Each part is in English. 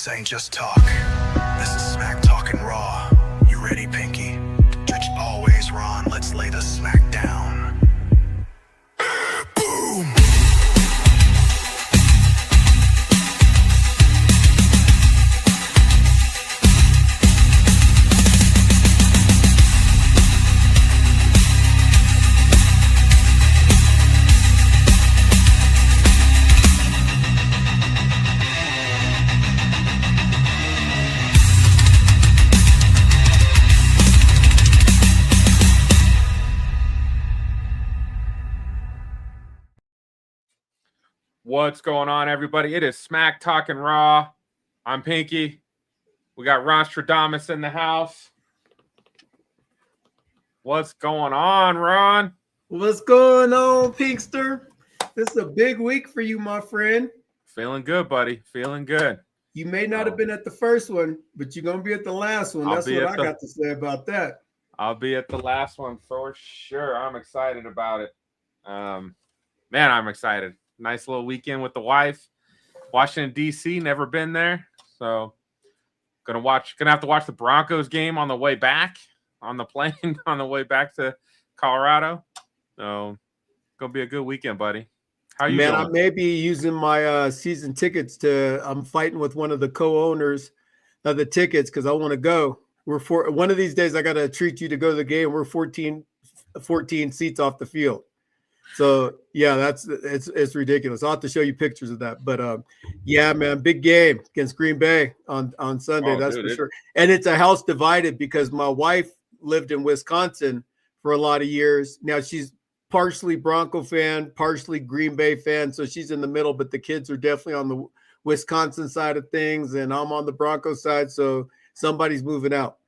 This ain't just talk. This is smack talking raw. You ready, Pinky? Judge always Ron. Let's lay the smack down. Boom. What's going on, everybody? It is Smack Talking Raw. I'm Pinky. We got Ronstradamus in the house. What's going on, Ron? What's going on, Pinkster? This is a big week for you, my friend. Feeling good, buddy. Feeling good. You may not have been at the first one, but you're going to be at the last one. That's what I got to say about that. I'll be at the last one for sure. I'm excited about it. Man, I'm excited. Nice little weekend with the wife. Washington, D.C., never been there. So gonna have to watch the Broncos game on the way back, on the plane on the way back to Colorado. So gonna be a good weekend, buddy. How you doing? I may be using my season tickets I'm fighting with one of the co-owners of the tickets because I want to go. One of these days I gotta treat you to go to the game. We're 14 seats off the field. So yeah, it's ridiculous. I'll have to show you pictures of that. But yeah, man, big game against Green Bay on Sunday. That's for sure. And it's a house divided because my wife lived in Wisconsin for a lot of years. Now she's partially Bronco fan, partially Green Bay fan. So she's in the middle, but the kids are definitely on the Wisconsin side of things, and I'm on the Bronco side. So somebody's moving out.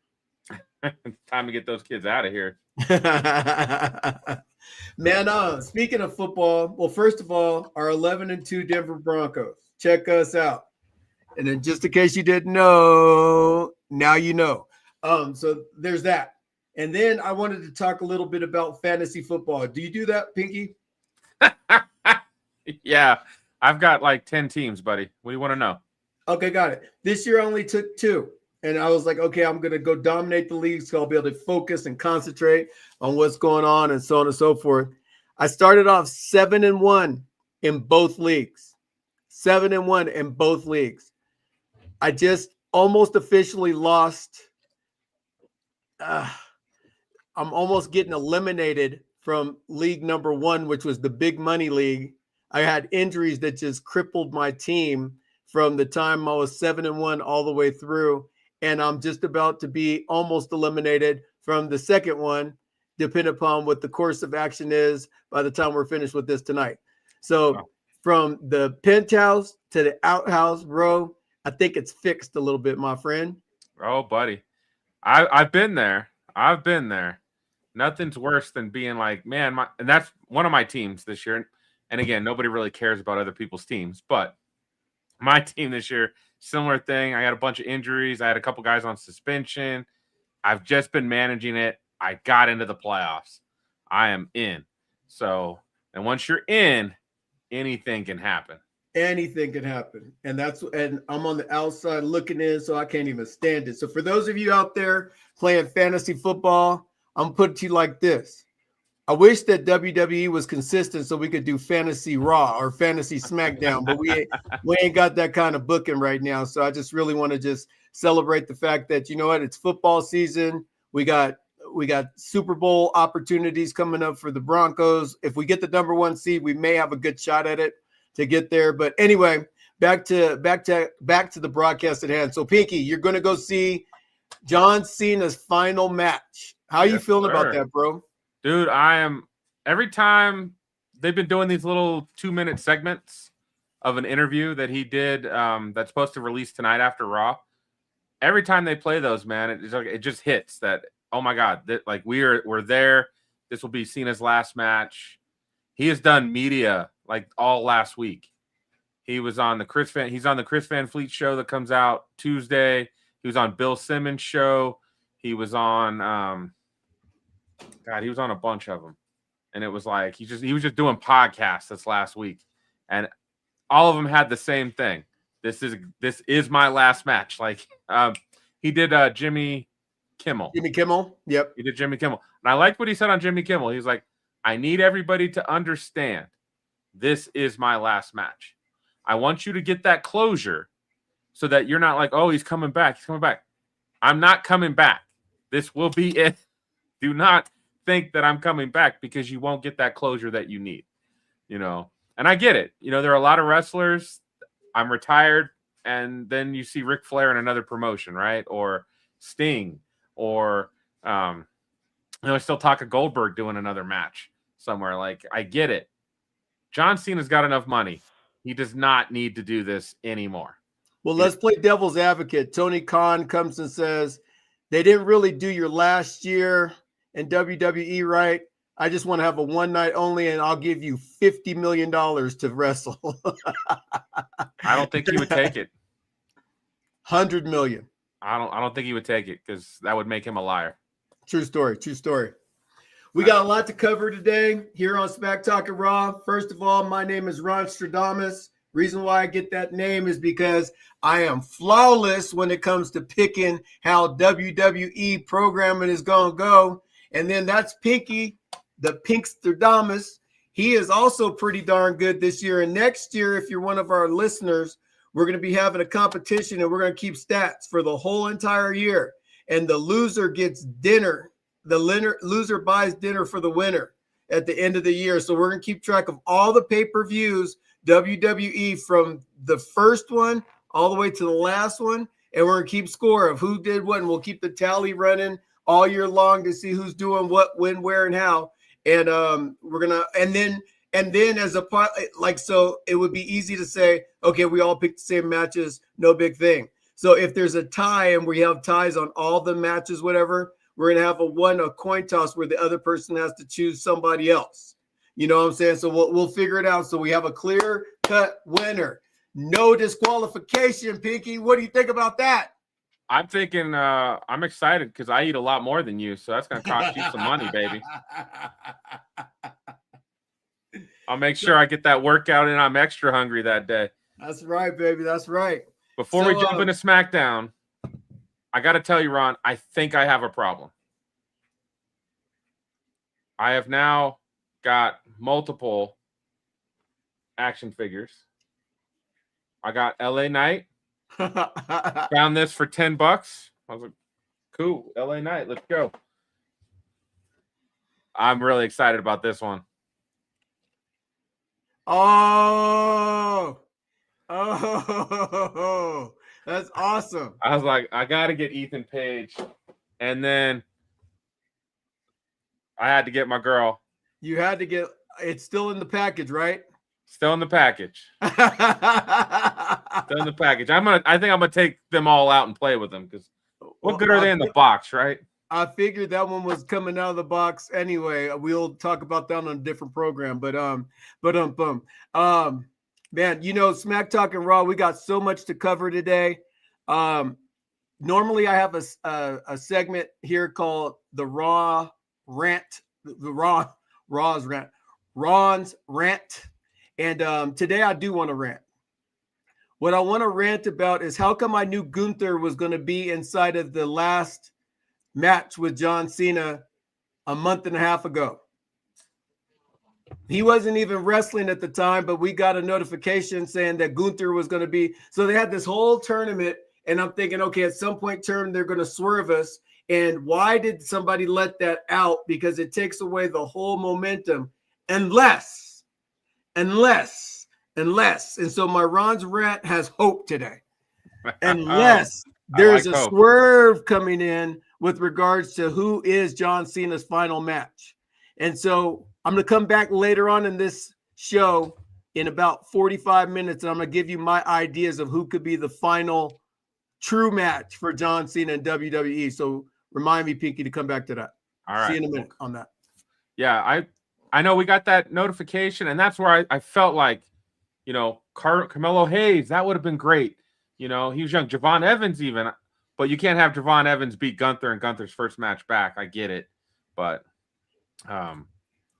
Time to get those kids out of here. Man, speaking of football, well, first of all, our 11-2 Denver Broncos. Check us out. And then just in case you didn't know, now you know. So there's that. And then I wanted to talk a little bit about fantasy football. Do you do that, Pinky? Yeah, I've got like 10 teams, buddy. What do you want to know? Okay, got it. This year I only took 2. And I was like, okay, I'm going to go dominate the league, so I'll be able to focus and concentrate on what's going on and so on and so forth. I started off 7-1 in both leagues. 7-1 in both leagues. I just almost officially lost. I'm almost getting eliminated from league number 1, which was the big money league. I had injuries that just crippled my team from the time I was 7-1 all the way through. And I'm just about to be almost eliminated from the second one, depending upon what the course of action is by the time we're finished with this tonight. So from the penthouse to the outhouse, bro, I think it's fixed a little bit, my friend. Oh, buddy. I've been there. I've been there. Nothing's worse than being like, man, and that's one of my teams this year. And again, nobody really cares about other people's teams, but my team this year, similar thing. I had a bunch of injuries. I had a couple guys on suspension. I've just been managing it. I got into the playoffs. I am in. So, and once you're in, anything can happen. Anything can happen. And I'm on the outside looking in, so I can't even stand it. So for those of you out there playing fantasy football, I'm putting it to you like this. I wish that WWE was consistent so we could do fantasy Raw or fantasy SmackDown, but we ain't got that kind of booking right now. So I just really want to just celebrate the fact that, you know what, it's football season. We got Super Bowl opportunities coming up for the Broncos. If we get the number 1 seed, we may have a good shot at it to get there. But anyway, back to the broadcast at hand. So Pinky, you're going to go see John Cena's final match. How are you feeling about that, bro? Dude, every time they've been doing these little 2-minute segments of an interview that he did that's supposed to release tonight after Raw. Every time they play those, man, it just hits that, oh my God, like we're there. This will be Cena's last match. He has done media like all last week. He was on he's on the Chris Van Fleet show that comes out Tuesday. He was on Bill Simmons' show. He was on he was on a bunch of them. And it was like he was just doing podcasts this last week. And all of them had the same thing. this is my last match. Like he did Jimmy Kimmel. Jimmy Kimmel. Yep. He did Jimmy Kimmel. And I liked what he said on Jimmy Kimmel. He was like, I need everybody to understand this is my last match. I want you to get that closure so that you're not like, oh, he's coming back. He's coming back. I'm not coming back. This will be it. Do not think that I'm coming back because you won't get that closure that you need. You know, and I get it. You know, there are a lot of wrestlers. I'm retired. And then you see Ric Flair in another promotion, right? Or Sting, or still talk of Goldberg doing another match somewhere. Like, I get it. John Cena's got enough money. He does not need to do this anymore. Well, let's play devil's advocate. Tony Khan comes and says, they didn't really do your last year in WWE right. I just want to have a one night only, and I'll give you $50 million to wrestle. I don't think he would take it. 100 million. I don't think he would take it because that would make him a liar. True story. True story. We got a lot to cover today here on Smack Talk and Raw. First of all, my name is Ron Stradamus. Reason why I get that name is because I am flawless when it comes to picking how WWE programming is going to go. And then that's Pinky, the Pinkstradamus. He is also pretty darn good this year. And next year, if you're one of our listeners, we're going to be having a competition and we're going to keep stats for the whole entire year. And the loser gets dinner. The loser buys dinner for the winner at the end of the year. So we're going to keep track of all the pay-per-views, WWE, from the first one all the way to the last one. And we're going to keep score of who did what. And we'll keep the tally running all year long to see who's doing what, when, where, and how. And we're going to, and then as a part, like, so it would be easy to say, okay, we all picked the same matches, no big thing. So if there's a tie and we have ties on all the matches, whatever, we're going to have a coin toss where the other person has to choose somebody else. You know what I'm saying? So we'll figure it out. So we have a clear cut winner. No disqualification, Pinky. What do you think about that? I'm thinking I'm excited because I eat a lot more than you. So that's going to cost you some money, baby. I'll make sure I get that workout in. I'm extra hungry that day. That's right, baby. That's right. Before we jump into SmackDown, I got to tell you, Ron, I think I have a problem. I have now got multiple action figures. I got LA Knight. Found this for $10. I was like, cool, LA Knight, let's go. I'm really excited about this one. Oh, that's awesome. I was like, I got to get Ethan Page. And then I had to get my girl. You had to get, it's still in the package, right? Still in the package. Still in the package. I think I'm gonna take them all out and play with them because what good are they in the box, right? I figured that one was coming out of the box anyway. We'll talk about that on a different program. But man, you know, Smack Talk and Raw, we got so much to cover today. Normally I have a segment here called the Raw Rant, Ron's Rant. And today I do want to rant. What I want to rant about is how come I knew Gunther was going to be inside of the last match with John Cena a month and a half ago. He wasn't even wrestling at the time, but we got a notification saying that Gunther was going to be. So they had this whole tournament, and I'm thinking, okay, at some point in term, they're going to swerve us. And why did somebody let that out? Because it takes away the whole momentum. Unless. And so my Ron's rant has hope today. Unless there's a swerve coming in with regards to who is John Cena's final match. And so I'm going to come back later on in this show in about 45 minutes, and I'm going to give you my ideas of who could be the final true match for John Cena in WWE. So remind me, Pinky, to come back to that. All right. See you in a minute on that. Yeah, I know we got that notification, and that's where I felt like, you know, Carmelo Hayes, that would have been great. You know, he was young. Javon Evans even, but you can't have Javon Evans beat Gunther in Gunther's first match back. I get it, but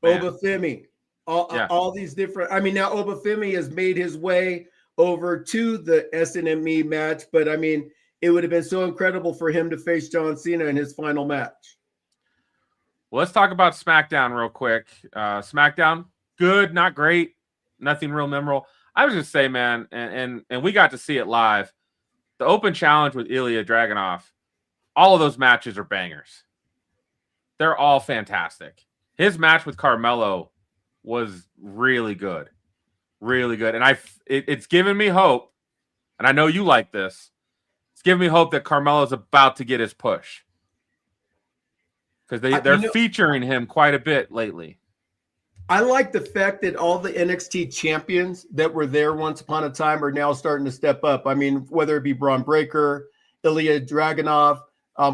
Obafemi, all these different. I mean, now Obafemi has made his way over to the SNME match. But I mean, it would have been so incredible for him to face John Cena in his final match. Well, let's talk about SmackDown real quick. SmackDown, good, not great, nothing real memorable. I was just say, man, and we got to see it live. The Open Challenge with Ilya Dragunov, all of those matches are bangers. They're all fantastic. His match with Carmelo was really good, and it's given me hope. And I know you like this. It's giving me hope that Carmelo's about to get his push. Because they're featuring him quite a bit lately. I like the fact that all the NXT champions that were there once upon a time are now starting to step up. I mean, whether it be Braun Breaker, Ilya Dragunov,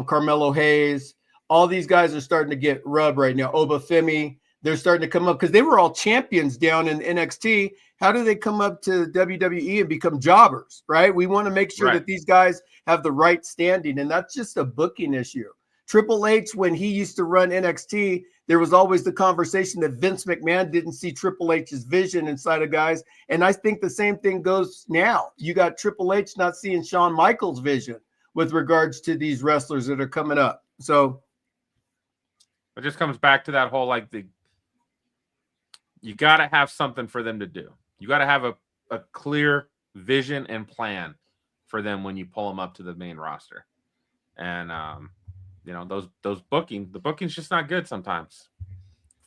Carmelo Hayes, all these guys are starting to get rubbed right now. Oba Femi, they're starting to come up because they were all champions down in NXT. How do they come up to WWE and become jobbers, right? We want to make sure that these guys have the right standing, and that's just a booking issue. Triple H, when he used to run NXT, there was always the conversation that Vince McMahon didn't see Triple H's vision inside of guys. And I think the same thing goes now. You got Triple H not seeing Shawn Michaels' vision with regards to these wrestlers that are coming up. So it just comes back to that whole, you got to have something for them to do. You got to have a clear vision and plan for them when you pull them up to the main roster. And, the booking's just not good sometimes,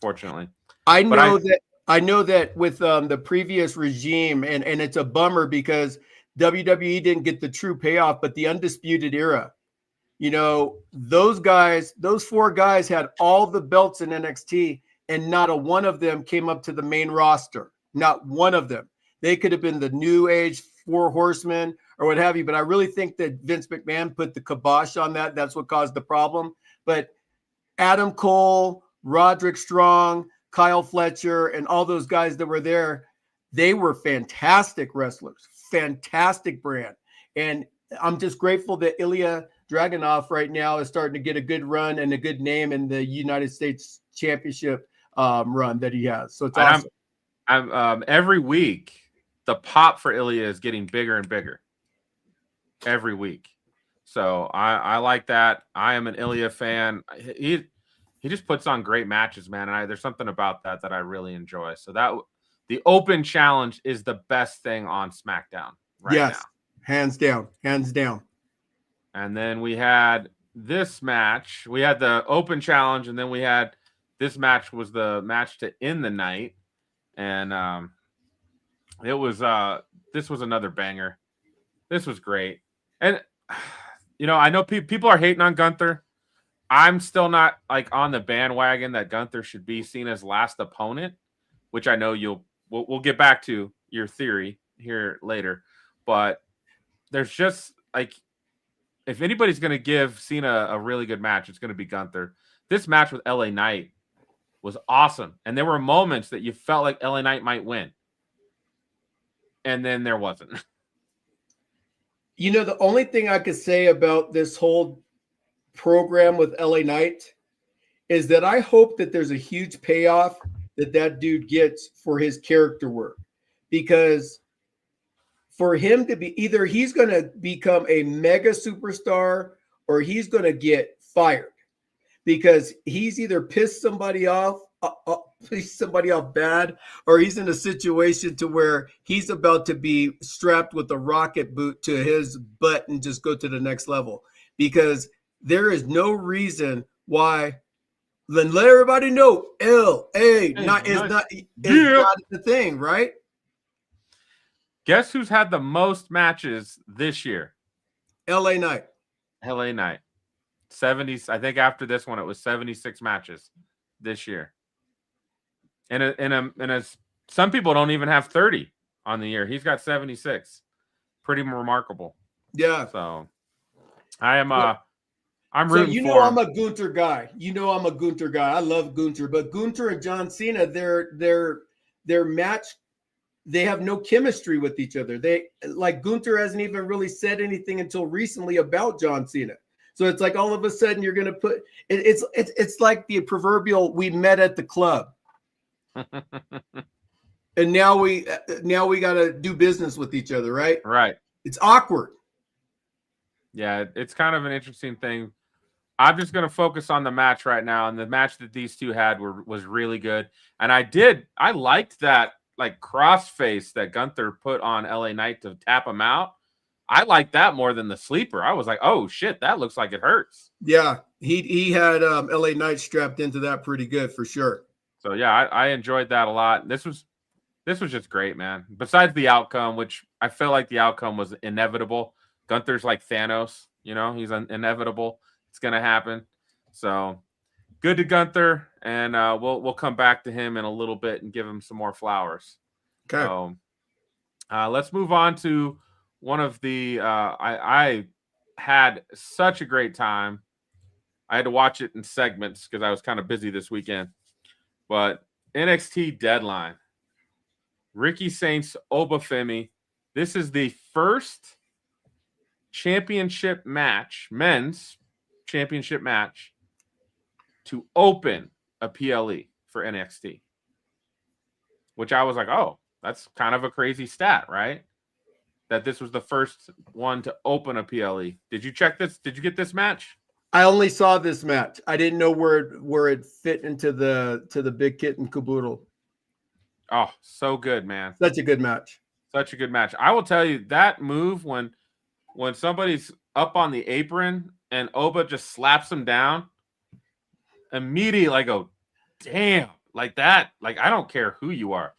fortunately. I know that with the previous regime, and it's a bummer because WWE didn't get the true payoff, but the Undisputed Era, those four guys had all the belts in NXT, and not a one of them came up to the main roster. Not one of them. They could have been the New Age Four Horsemen or what have you. But I really think that Vince McMahon put the kibosh on that. That's what caused the problem. But Adam Cole, Roderick Strong, Kyle Fletcher, and all those guys that were there, they were fantastic wrestlers, fantastic brand. And I'm just grateful that Ilya Dragunov right now is starting to get a good run and a good name in the United States Championship run that he has. So it's awesome. I'm every week, the pop for Ilya is getting bigger and bigger every week. So I like that. I am an Ilya fan. He just puts on great matches, man. And there's something about that I really enjoy. So the Open Challenge is the best thing on SmackDown right now. Hands down. And then we had this match. We had the Open Challenge, and then we had this match was the match to end the night. And it was this was another banger. This was great. And I know people are hating on Gunther. I'm still not on the bandwagon that Gunther should be Cena's last opponent, which I know we'll get back to your theory here later. But there's just if anybody's going to give Cena a really good match, it's going to be Gunther. This match with LA Knight was awesome. And there were moments that you felt like LA Knight might win. And then there wasn't. The only thing I could say about this whole program with LA Knight is that I hope that there's a huge payoff that dude gets for his character work. Because for him to be either he's going to become a mega superstar or he's going to get fired. Because he's either pissed somebody off bad, or he's in a situation to where he's about to be strapped with a rocket boot to his butt and just go to the next level. Because there is no reason why. Then let everybody know LA not the thing, right? Guess who's had the most matches this year? LA Knight. 70. I think after this one, it was 76 matches this year. And some people don't even have 30 on the year. He's got 76. Pretty remarkable. Yeah. So I'm rooting for him. I'm a Gunther guy. I love Gunther, but Gunther and John Cena, their match, they have no chemistry with each other. Gunther hasn't even really said anything until recently about John Cena. So it's all of a sudden you're going to put it's like the proverbial we met at the club. and now we got to do business with each other, right? Right. It's awkward. Yeah, it's kind of an interesting thing. I'm just going to focus on the match right now, and the match that these two had was really good. And I liked that like crossface that Gunther put on LA Knight to tap him out. I like that more than the sleeper. I was like, oh shit, that looks like it hurts. Yeah, he had LA Knight strapped into that pretty good for sure. So yeah, I enjoyed that a lot. This was just great, man. Besides the outcome, which I feel like the outcome was inevitable. Gunther's like Thanos, he's inevitable. It's gonna happen. So good to Gunther, and we'll come back to him in a little bit and give him some more flowers. Okay. So let's move on to one of the I had such a great time. I had to watch it in segments because I was kind of busy this weekend. But NXT Deadline, Ricky Saints, Obafemi. This is the first championship match, men's championship match, to open a PLE for NXT. Which I was like, oh, that's kind of a crazy stat, right? That this was the first one to open a PLE. Did you check this? Did you get this match? I only saw this match. I didn't know where it fit into the big kit and caboodle. Oh, so good, man. Such a good match. Such a good match. I will tell you that move when somebody's up on the apron and Oba just slaps him down, immediately I go, damn, like that. Like, I don't care who you are.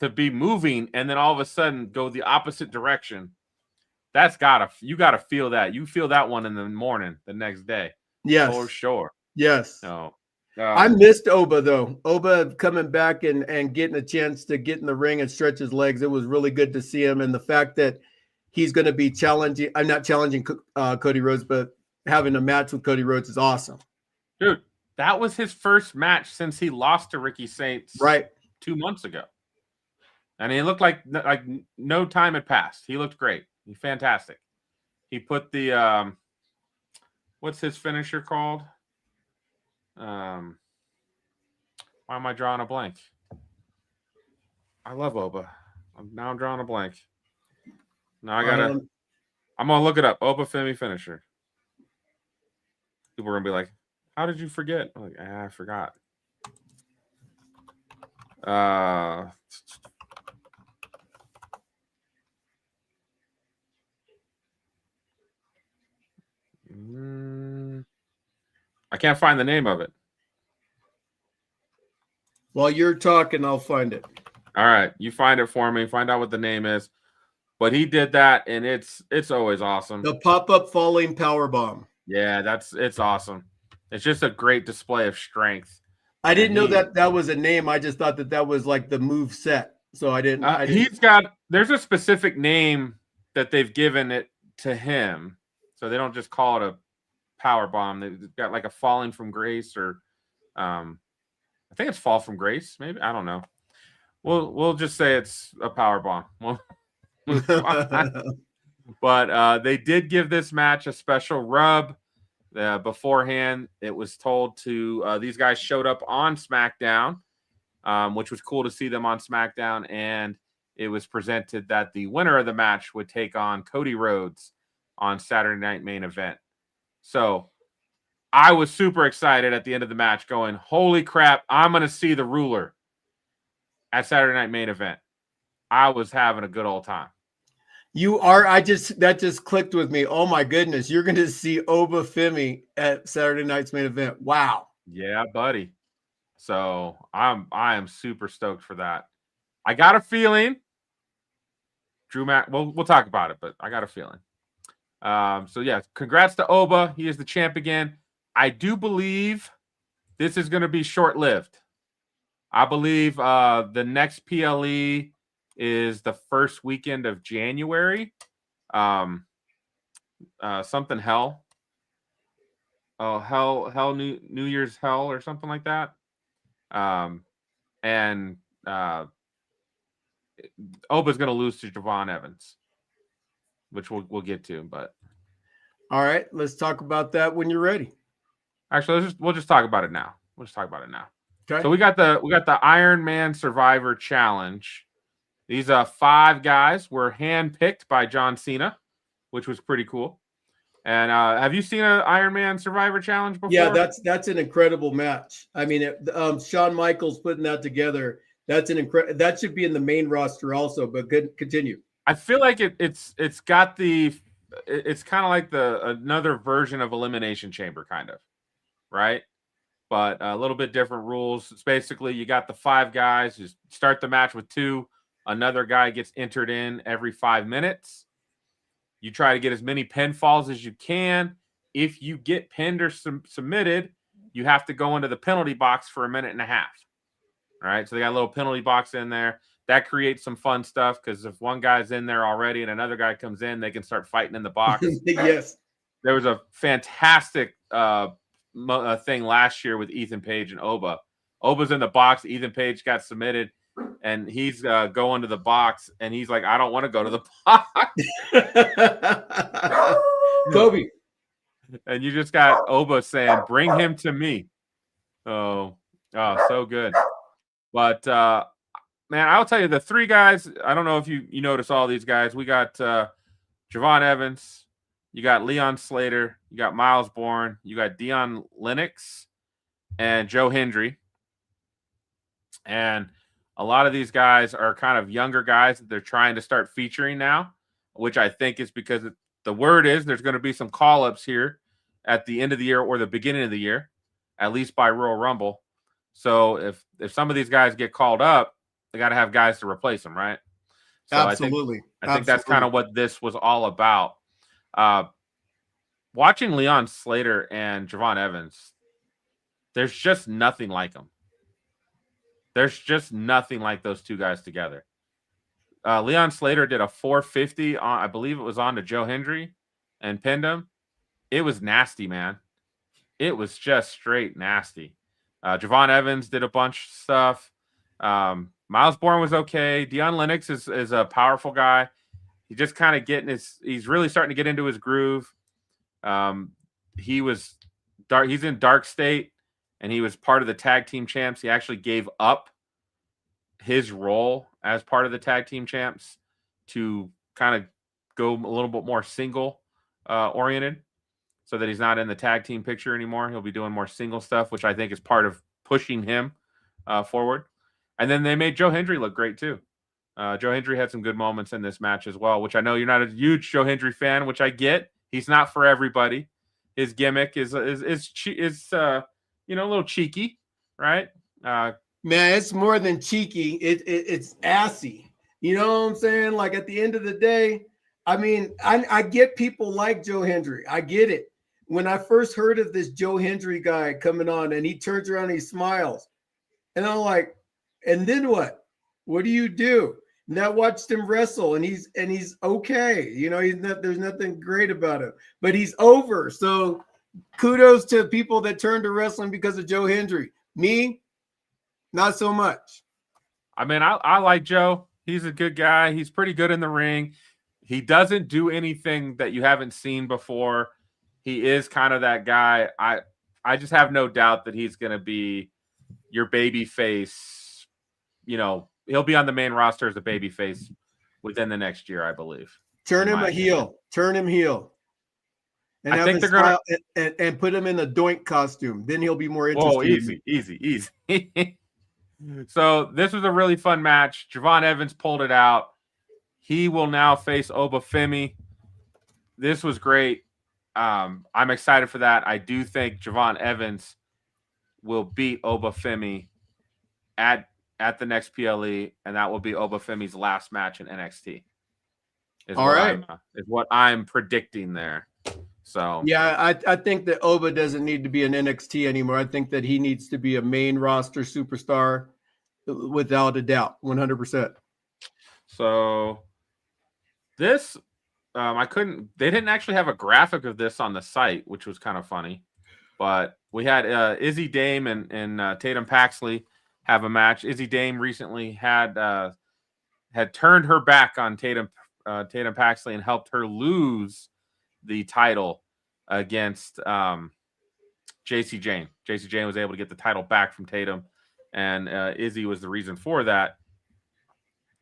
To be moving and then all of a sudden go the opposite direction. You gotta feel that. You feel that one in the morning the next day. Yes. For sure. Yes. No. I missed Oba though. Oba coming back and getting a chance to get in the ring and stretch his legs. It was really good to see him. And the fact that he's going to be challenging, I'm not challenging Cody Rhodes, but having a match with Cody Rhodes is awesome. Dude, that was his first match since he lost to Ricky Saints 2 months ago. And he looked like no time had passed. He looked great. He's fantastic. He put the what's his finisher called? Why am I drawing a blank? I love Oba. I'm drawing a blank. Now I'm gonna look it up. Obafemi finisher. People are gonna be like, how did you forget? I'm like, I forgot. I can't find the name of it. While you're talking, I'll find it. All right, you find it for me. Find out what the name is. But he did that, and it's always awesome. The pop-up falling power bomb. Yeah, it's awesome. It's just a great display of strength. I didn't know that was a name. I just thought that was like the move set. So I didn't. There's a specific name that they've given it to him. So they don't just call it a power bomb. They've got like a falling from grace or I think it's fall from grace. Maybe. I don't know. We'll just say it's a power bomb. But they did give this match a special rub beforehand. It was told to these guys showed up on SmackDown, which was cool to see them on SmackDown. And it was presented that the winner of the match would take on Cody Rhodes on Saturday Night Main Event. So I was super excited at the end of the match going, holy crap, I'm going to see the ruler at Saturday Night Main Event. I was having a good old time. You are. That just clicked with me. Oh my goodness, you're going to see Obafemi at Saturday Night's Main Event. Wow. Yeah, buddy. So I am super stoked for that. I got a feeling Drew Mac. We'll talk about it, but I got a feeling. So yeah, congrats to Oba. He is the champ again. I do believe this is going to be short-lived. I believe the next PLE is the first weekend of January. Something hell. Oh, hell, New Year's hell or something like that. And Oba's going to lose to Javon Evans, which we'll get to. But all right, let's talk about that when you're ready. Actually, we'll just talk about it now. Okay. So we got the Iron Man Survivor Challenge. These 5 guys were handpicked by John Cena, which was pretty cool. And have you seen an Iron Man Survivor Challenge before? Yeah, that's an incredible match. I mean, Shawn Michaels putting that together. That's that should be in the main roster also. But good, continue. I feel like it's got it's kind of like another version of Elimination Chamber, kind of, right? But a little bit different rules. It's basically you got the 5 guys. You start the match with 2. Another guy gets entered in every 5 minutes. You try to get as many pinfalls as you can. If you get pinned or submitted, you have to go into the penalty box for 1.5 minutes. All right, so they got a little penalty box in there. That creates some fun stuff because if one guy's in there already and another guy comes in, they can start fighting in the box. Yes. There was a fantastic thing last year with Ethan Page and Oba. Oba's in the box. Ethan Page got submitted, and he's going to the box, and he's like, I don't want to go to the box. Kobe. And you just got Oba saying, bring him to me. Oh, so good. But, man, I'll tell you, the 3 guys, I don't know if you notice all these guys. We got Javon Evans. You got Leon Slater. You got Miles Bourne. You got Dion Lennox and Joe Hendry. And a lot of these guys are kind of younger guys that they're trying to start featuring now, which I think is because the word is there's going to be some call-ups here at the end of the year or the beginning of the year, at least by Royal Rumble. So if some of these guys get called up, they got to have guys to replace them, right? So Absolutely. I think that's kind of what this was all about. Watching Leon Slater and Javon Evans, there's just nothing like them. There's just nothing like those 2 guys together. Leon Slater did a 450 on, I believe it was on to Joe Hendry and pinned him. It was nasty, man. It was just straight nasty. Javon Evans did a bunch of stuff. Miles Bourne was okay. Dion Lennox is a powerful guy. He's just kind of he's really starting to get into his groove. He was dark. He's in Dark State, and he was part of the tag team champs. He actually gave up his role as part of the tag team champs to kind of go a little bit more single oriented, so that he's not in the tag team picture anymore. He'll be doing more single stuff, which I think is part of pushing him forward. And then they made Joe Hendry look great too. Joe Hendry had some good moments in this match as well, which I know you're not a huge Joe Hendry fan, which I get. He's not for everybody. His gimmick is a little cheeky, right? Man, it's more than cheeky. It's assy. You know what I'm saying? Like at the end of the day, I mean, I get people like Joe Hendry. I get it. When I first heard of this Joe Hendry guy coming on and he turns around and he smiles, and I'm like, and then what? What do you do? And I watched him wrestle, and he's okay. You know, there's nothing great about him, but he's over. So kudos to people that turned to wrestling because of Joe Hendry. Me, not so much. I mean, I like Joe. He's a good guy. He's pretty good in the ring. He doesn't do anything that you haven't seen before. He is kind of that guy. I just have no doubt that he's going to be your baby face. You know, he'll be on the main roster as a baby face within the next year, I believe. Turn him a heel. Turn him heel. And I think they're going to and put him in a doink costume. Then he'll be more interesting. Oh, easy. So this was a really fun match. Javon Evans pulled it out. He will now face Obafemi. This was great. I'm excited for that. I do think Javon Evans will beat Obafemi at the next PLE, and that will be Obafemi's last match in NXT. Is what I'm predicting there. So yeah, I think that Oba doesn't need to be an NXT anymore. I think that he needs to be a main roster superstar without a doubt, 100%. So this, they didn't actually have a graphic of this on the site, which was kind of funny, but we had Izzy Dame and Tatum Paxley have a match. Izzy Dame recently had turned her back on Tatum Paxley and helped her lose the title against JC Jane. JC Jane was able to get the title back from Tatum and Izzy was the reason for that.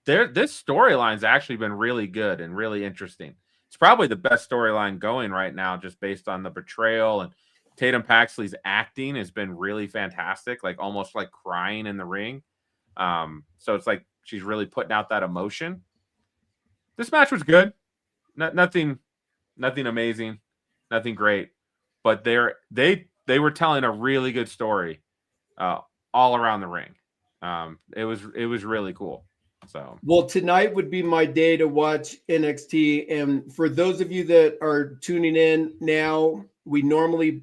This storyline's actually been really good and really interesting. It's probably the best storyline going right now, just based on the betrayal, and Tatum Paxley's acting has been really fantastic, like almost like crying in the ring. So it's like she's really putting out that emotion. This match was good. Nothing amazing, nothing great, but they were telling a really good story all around the ring. It was really cool. So, well, tonight would be my day to watch NXT. And for those of you that are tuning in now, we normally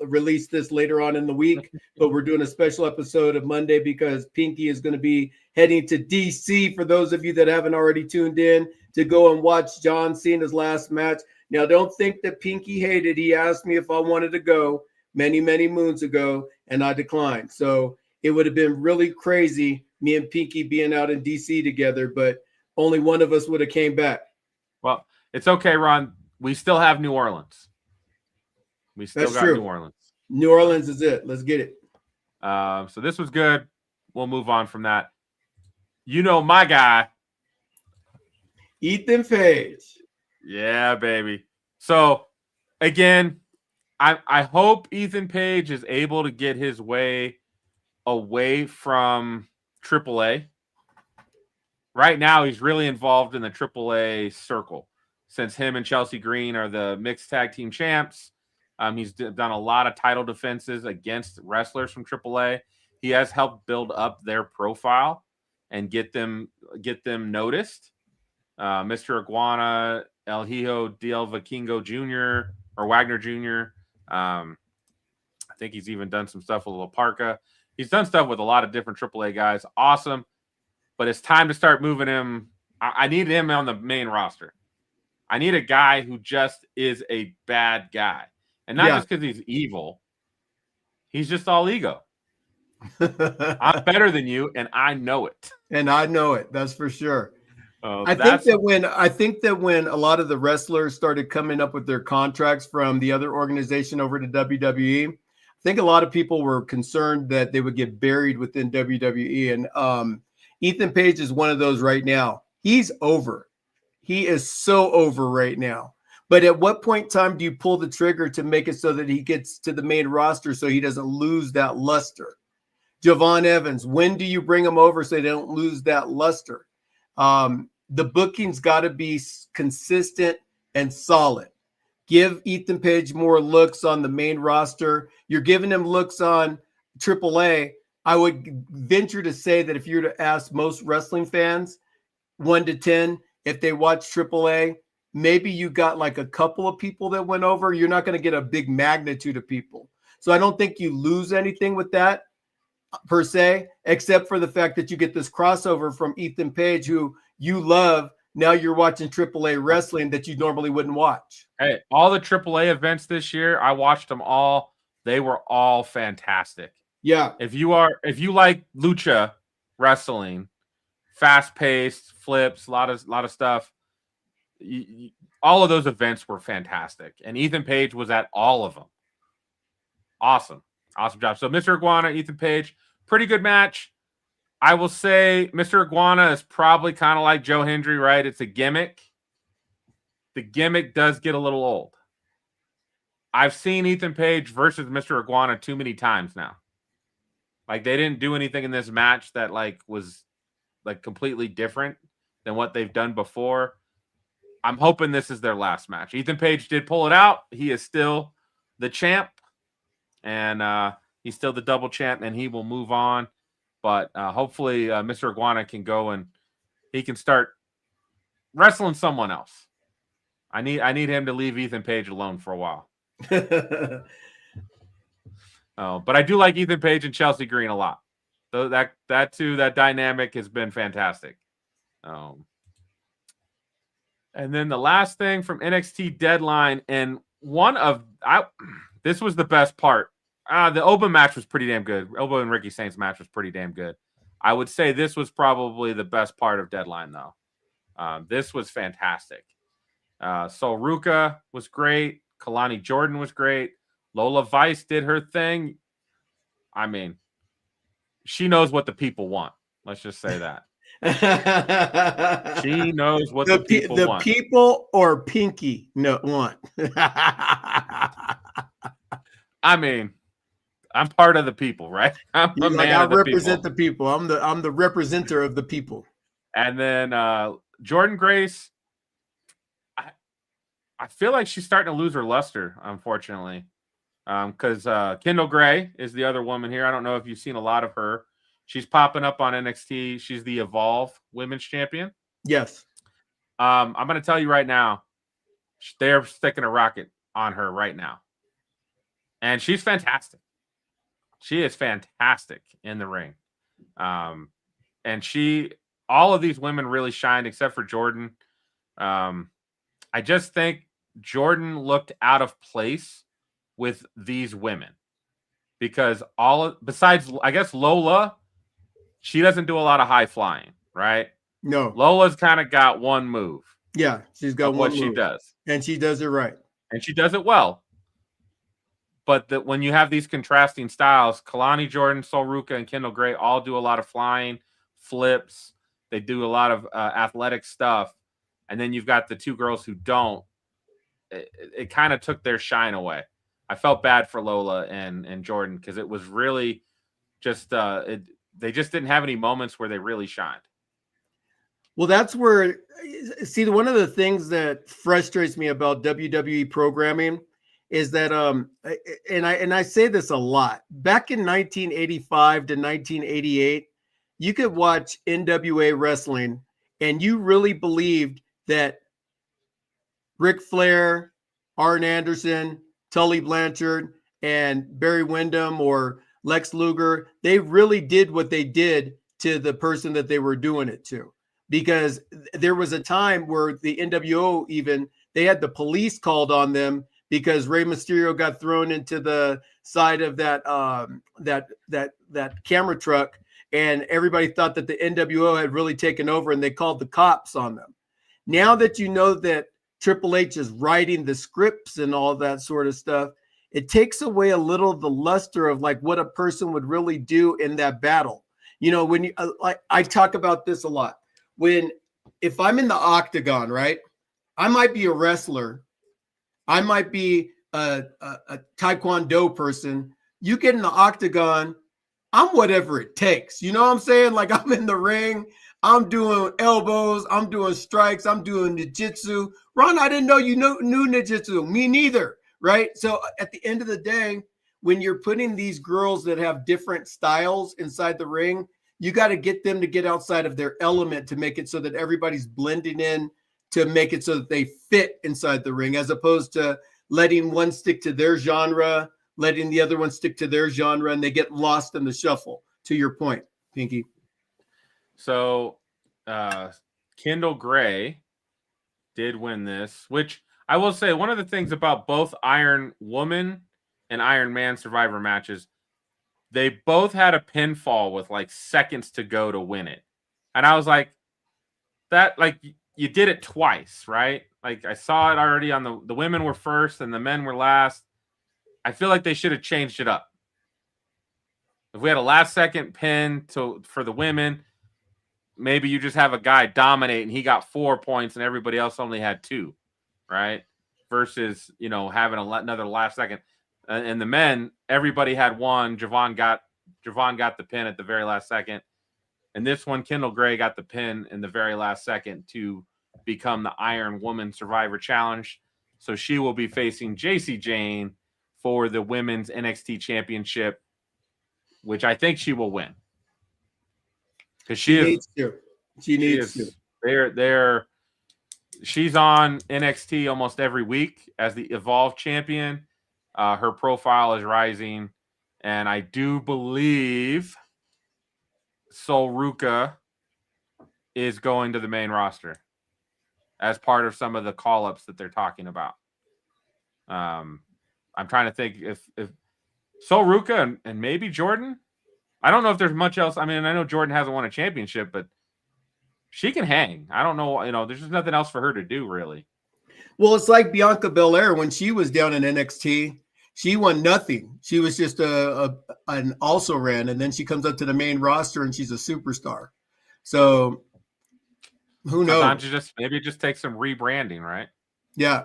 release this later on in the week, but we're doing a special episode of Monday because Pinky is going to be heading to DC. For those of you that haven't already tuned in, to go and watch John Cena's last match. Now, don't think that Pinky hated. He asked me if I wanted to go many, many moons ago, and I declined. So it would have been really crazy, me and Pinky being out in DC together, but only one of us would have came back. Well, it's okay, Ron. We still have New Orleans. We still got New Orleans. New Orleans is it. Let's get it. So this was good. We'll move on from that. You know my guy, Ethan Page. Yeah, baby. So again, I hope Ethan Page is able to get his way away from AAA. Right now, he's really involved in the AAA circle since him and Chelsea Green are the mixed tag team champs. He's done a lot of title defenses against wrestlers from AAA. He has helped build up their profile and get them noticed. Mr. Iguana, El Hijo del Vikingo Jr. or Wagner Jr. I think he's even done some stuff with La Parca. He's done stuff with a lot of different AAA guys. Awesome. But it's time to start moving him. I need him on the main roster. I need a guy who just is a bad guy. And not just because he's evil. He's just all ego. I'm better than you, and I know it. And I know it. That's for sure. I think that when a lot of the wrestlers started coming up with their contracts from the other organization over to WWE, I think a lot of people were concerned that they would get buried within WWE. And Ethan Page is one of those right now. He's over. He is so over right now. But at what point in time do you pull the trigger to make it so that he gets to the main roster so he doesn't lose that luster? Javon Evans, when do you bring him over so they don't lose that luster? The booking's got to be consistent and solid. Give Ethan Page more looks on the main roster. You're giving him looks on AAA. I would venture to say that if you were to ask most wrestling fans, 1 to 10, if they watch AAA, maybe you got like a couple of people that went over. You're not going to get a big magnitude of people. So I don't think you lose anything with that per se, except for the fact that you get this crossover from Ethan Page, who you love. Now you're watching AAA wrestling that you normally wouldn't watch. Hey, all the AAA events this year, I watched them all. They were all fantastic. Yeah. If you like lucha wrestling, fast paced flips, a lot of stuff, all of those events were fantastic. And Ethan Page was at all of them. Awesome job. So Mr. Iguana, Ethan Page, pretty good match. I will say Mr. Iguana is probably kind of like Joe Hendry, right? It's a gimmick. The gimmick does get a little old. I've seen Ethan Page versus Mr. Iguana too many times now. Like, they didn't do anything in this match that was completely different than what they've done before. I'm hoping this is their last match. Ethan Page did pull it out. He is still the champ, and he's still the double champ, and he will move on. But hopefully Mr. Iguana can go and he can start wrestling someone else. I need him to leave Ethan Page alone for a while. But I do like Ethan Page and Chelsea Green a lot. So that dynamic has been fantastic. And then the last thing from NXT Deadline, and this was the best part. The Oba match was pretty damn good. Oba and Ricky Saints match was pretty damn good. I would say this was probably the best part of Deadline, though. This was fantastic. So Ruka was great. Kalani Jordan was great. Lola Vice did her thing. I mean, she knows what the people want. Let's just say that. She knows what the people want. The people or Pinky want. I mean, I'm part of the people, right? I'm a man I of the represent people. the people. I'm the representer of the people. And then Jordan Grace, I feel like she's starting to lose her luster, unfortunately. Because Kendall Gray is the other woman here. I don't know if you've seen a lot of her. She's popping up on NXT. She's the Evolve Women's Champion. Yes. I'm going to tell you right now, they're sticking a rocket on her right now. And she's fantastic. She is fantastic in the ring. And all of these women really shined except for Jordan. I just think Jordan looked out of place with these women because besides, I guess, Lola, she doesn't do a lot of high flying, right? No. Lola's kind of got one move. Yeah, she's got one what move. She does. And she does it right. And she does it well. But when you have these contrasting styles, Kalani Jordan, Sol Ruca, and Kendall Gray all do a lot of flying, flips. They do a lot of athletic stuff. And then you've got the two girls who don't. It kind of took their shine away. I felt bad for Lola and Jordan because it was really just they just didn't have any moments where they really shined. Well, that's where, see, one of the things that frustrates me about WWE programming is that, and I say this a lot, back in 1985 to 1988, you could watch NWA wrestling and you really believed that Ric Flair, Arn Anderson, Tully Blanchard, and Barry Windham or Lex Luger, they really did what they did to the person that they were doing it to. Because there was a time where the NWO they had the police called on them because Rey Mysterio got thrown into the side of that camera truck, and everybody thought that the NWO had really taken over, and they called the cops on them. Now that you know that Triple H is writing the scripts and all that sort of stuff, it takes away a little of the luster of like what a person would really do in that battle. You know, when you I talk about this a lot. If I'm in the octagon, right, I might be a wrestler. I might be a Taekwondo person. You get in the octagon, I'm whatever it takes. You know what I'm saying? Like I'm in the ring. I'm doing elbows. I'm doing strikes. I'm doing jiu-jitsu. Ron, I didn't know you knew jiu-jitsu. Me neither, right? So at the end of the day, when you're putting these girls that have different styles inside the ring, you got to get them to get outside of their element to make it so that everybody's blending in, to make it so that they fit inside the ring, as opposed to letting one stick to their genre, letting the other one stick to their genre, and they get lost in the shuffle, to your point, Pinky. So Kendall Gray did win this, which I will say one of the things about both Iron Woman and Iron Man Survivor matches, they both had a pinfall with like seconds to go to win it. And I was like, that, like, you did it twice, right? Like I saw it already on the women were first and the men were last. I feel like they should have changed it up. If we had a last second pin for the women, maybe you just have a guy dominate and he got 4 points and everybody else only had 2, right? Versus, you know, having another last second. And the men, everybody had 1. Javon got the pin at the very last second. And this one, Kendall Gray got the pin in the very last second to become the Iron Woman Survivor Challenge. So she will be facing JC Jane for the Women's NXT Championship, which I think she will win. Because she needs to. She needs to. She's on NXT almost every week as the Evolve champion. Her profile is rising, and I do believe Sol Ruca is going to the main roster as part of some of the call-ups that they're talking about. I'm trying to think if Sol Ruca and maybe Jordan. I don't know if there's much else. I mean, I know Jordan hasn't won a championship, but she can hang. I don't know. You know, there's just nothing else for her to do, really. Well, it's like Bianca Belair when she was down in NXT. She won nothing. She was just an also ran, and then she comes up to the main roster and she's a superstar. So who knows? Sometimes maybe it just takes some rebranding, right? Yeah.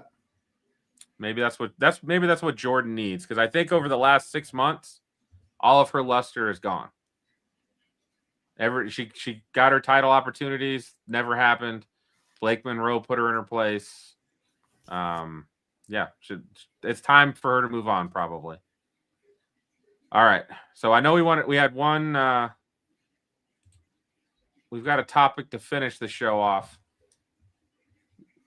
Maybe that's what Jordan needs, because I think over the last 6 months, all of her luster is gone. She got her title opportunities, never happened. Blake Monroe put her in her place. Yeah, it's time for her to move on, probably. All right, so I know we had one. We've got a topic to finish the show off.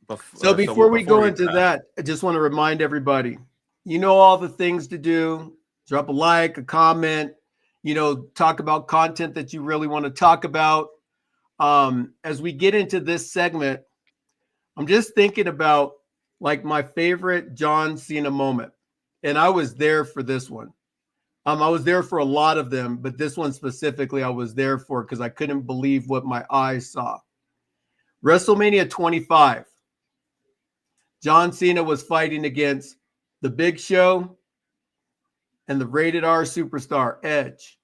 Before we go into that, I just want to remind everybody, you know, all the things to do. Drop a like, a comment, you know, talk about content that you really want to talk about. As we get into this segment, I'm just thinking about like my favorite John Cena moment. And I was there for this one. I was there for a lot of them, but this one specifically I was there for because I couldn't believe what my eyes saw. WrestleMania 25. John Cena was fighting against the Big Show and the rated R superstar Edge.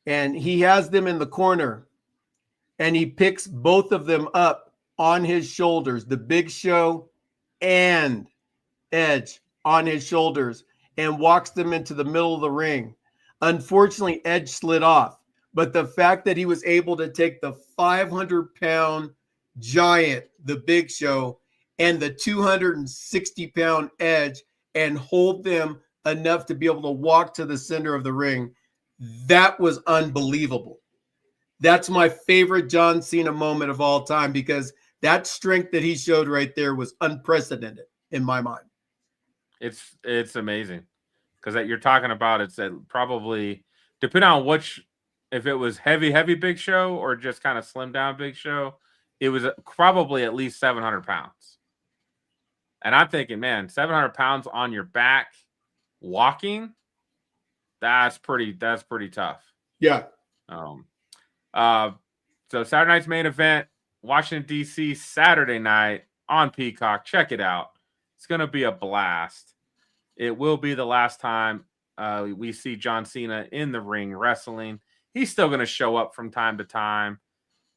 And he has them in the corner and he picks both of them up on his shoulders, the Big Show and Edge on his shoulders, and walks them into the middle of the ring. Unfortunately, Edge slid off. But the fact that he was able to take the 500-pound giant, the Big Show, and the 260-pound Edge and hold them enough to be able to walk to the center of the ring, that was unbelievable. That's my favorite John Cena moment of all time, because that strength that he showed right there was unprecedented in my mind. It's amazing, because that you're talking about, it's probably, depending on which, if it was heavy Big Show or just kind of slim down Big Show, it was probably at least 700 pounds. And I'm thinking, man, 700 pounds on your back walking, that's pretty tough. Yeah. So Saturday night's main event, Washington, D.C., Saturday night on Peacock. Check it out. It's going to be a blast. It will be the last time we see John Cena in the ring wrestling. He's still going to show up from time to time,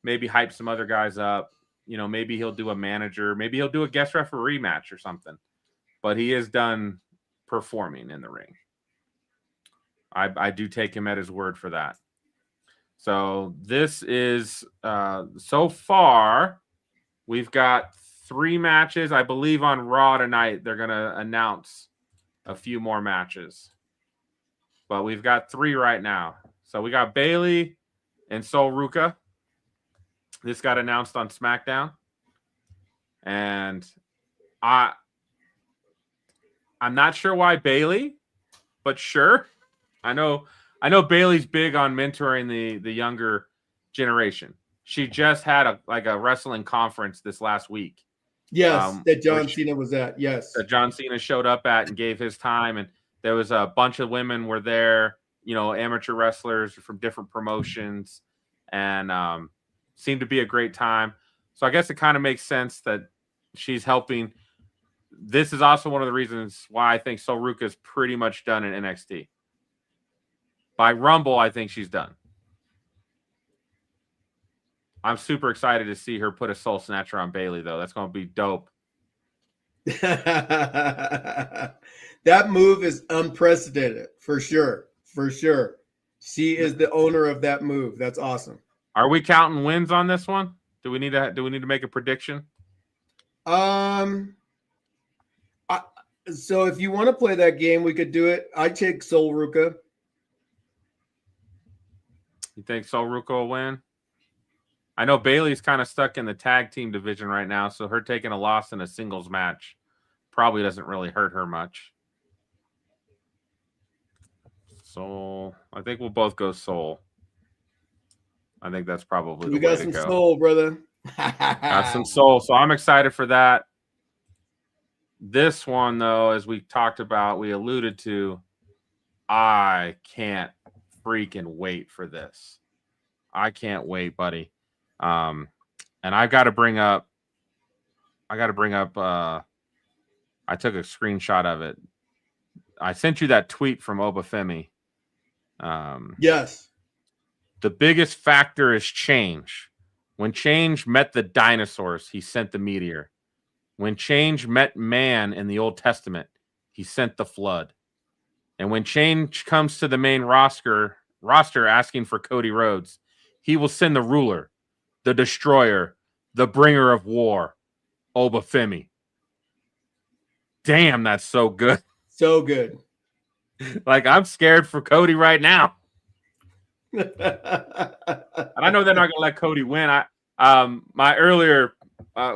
maybe hype some other guys up. You know, maybe he'll do a manager. Maybe he'll do a guest referee match or something. But he is done performing in the ring. I do take him at his word for that. So this is, so far, we've got 3 matches. I believe on Raw tonight, they're going to announce a few more matches. But we've got 3 right now. So we got Bayley and Sol Ruca. This got announced on SmackDown. And I'm not sure why Bayley, but sure. I know Bayley's big on mentoring the younger generation. She just had a wrestling conference this last week. Yes, that John Cena was at. Yes. That John Cena showed up at and gave his time. And there was a bunch of women were there, you know, amateur wrestlers from different promotions, and seemed to be a great time. So I guess it kind of makes sense that she's helping. This is also one of the reasons why I think Sol Ruca is pretty much done in NXT. By Rumble, I think she's done. I'm super excited to see her put a soul snatcher on Bayley, though. That's going to be dope. That move is unprecedented, for sure. For sure. She is the owner of that move. That's awesome. Are we counting wins on this one? Do we need to make a prediction? So if you want to play that game, we could do it. I take Sol Ruca. You think Sol Ruca will win? I know Bayley's kind of stuck in the tag team division right now, so her taking a loss in a singles match probably doesn't really hurt her much. Sol, I think we'll both go Sol. I think that's probably the way to go. We got some soul, brother. Got some soul, so I'm excited for that. This one, though, as we talked about, we alluded to, I can't freaking wait for this. I can't wait, buddy. And I've got to bring up. I took a screenshot of it. I sent you that tweet from Obafemi. Yes. The biggest factor is change. When change met the dinosaurs, he sent the meteor. When change met man in the Old Testament, he sent the flood. And when change comes to the main roster asking for Cody Rhodes, he will send the ruler, the destroyer, the bringer of war, Obafemi. Damn, that's so good. So good. Like, I'm scared for Cody right now. And I know they're not going to let Cody win. My earlier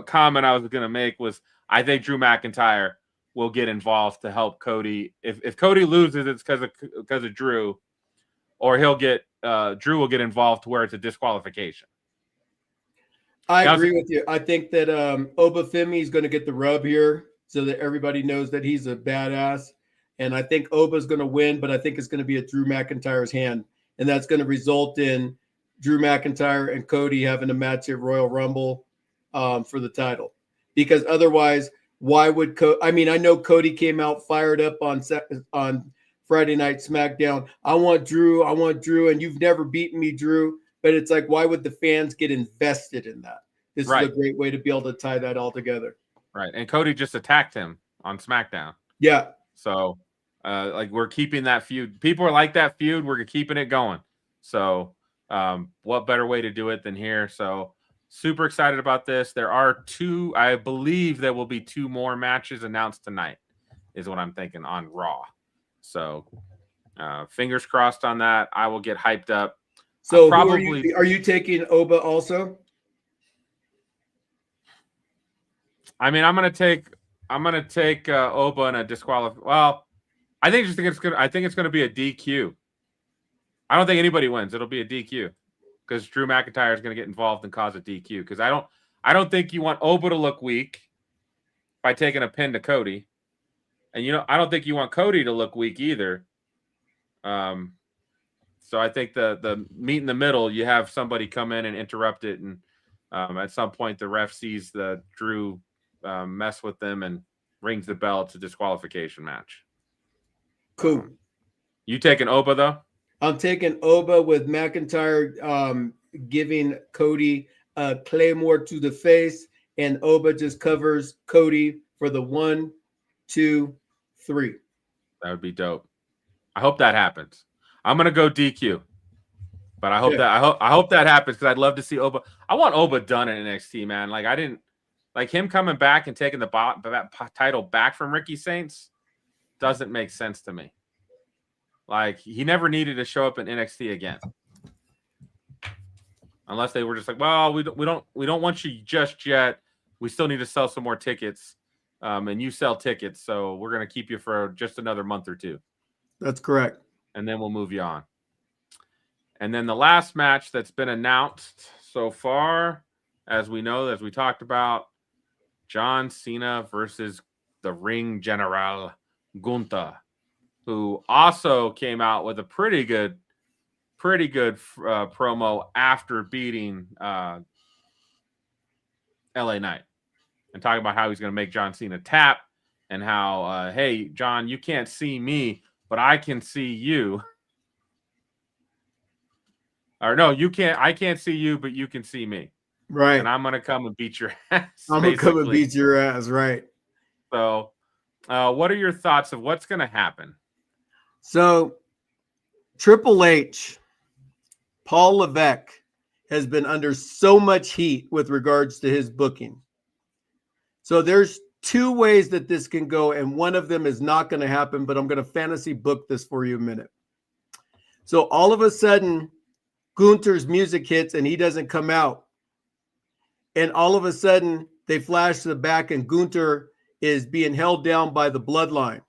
comment I was going to make was I think Drew McIntyre will get involved to help Cody. If Cody loses, it's because of Drew, or Drew will get involved to where it's a disqualification. I agree with you. I think that Obafemi is going to get the rub here so that everybody knows that he's a badass. And I think Oba's going to win, but I think it's going to be at Drew McIntyre's hand. And that's going to result in Drew McIntyre and Cody having a match at Royal Rumble for the title. Because otherwise, why would I know Cody came out fired up on Friday Night SmackDown. I want Drew, and you've never beaten me, Drew. But it's like, why would the fans get invested in that? This is a great way to be able to tie that all together. Right. And Cody just attacked him on SmackDown. Yeah. So, we're keeping that feud. People are like that feud. We're keeping it going. So, what better way to do it than here? So, super excited about this. There are I believe there will be 2 more matches announced tonight, is what I'm thinking, on Raw. So, fingers crossed on that. I will get hyped up. So, probably are you taking Oba also? I mean, I'm gonna take Oba and a disqualification. Well, I think it's gonna be a DQ. I don't think anybody wins. It'll be a DQ because Drew McIntyre is gonna get involved and cause a DQ. Because I don't think you want Oba to look weak by taking a pin to Cody, and I don't think you want Cody to look weak either. So I think the meet in the middle, you have somebody come in and interrupt it, and at some point the ref sees the Drew mess with them and rings the bell. It's a disqualification match. Cool. You taking Oba though? I'm taking Oba with McIntyre giving Cody a Claymore to the face, and Oba just covers Cody for the 1, 2, 3. That would be dope. I hope that happens. I'm gonna go DQ, but I hope I hope that happens because I'd love to see Oba. I want Oba done in NXT, man. Like I didn't like him coming back and taking the title back from Ricky Saints. Doesn't make sense to me. Like he never needed to show up in NXT again, unless they were just like, well, we don't want you just yet. We still need to sell some more tickets, and you sell tickets, so we're gonna keep you for just another month or 2. That's correct. And then we'll move you on. And then the last match that's been announced so far, as we know, as we talked about, John Cena versus the Ring General Gunther, who also came out with a pretty good promo after beating LA Knight, and talking about how he's going to make John Cena tap, and how, hey, John, you can't see me, but I can see you. Or no, you can't. I can't see you, but you can see me. Right. And I'm going to come and beat your ass. I'm going to come and beat your ass. Right. So what are your thoughts of what's going to happen? So Triple H, Paul Levesque, has been under so much heat with regards to his booking. So there's 2 ways that this can go, and one of them is not going to happen, but I'm going to fantasy book this for you a minute. So all of a sudden, Gunther's music hits and he doesn't come out. And all of a sudden, they flash to the back and Gunther is being held down by the bloodline.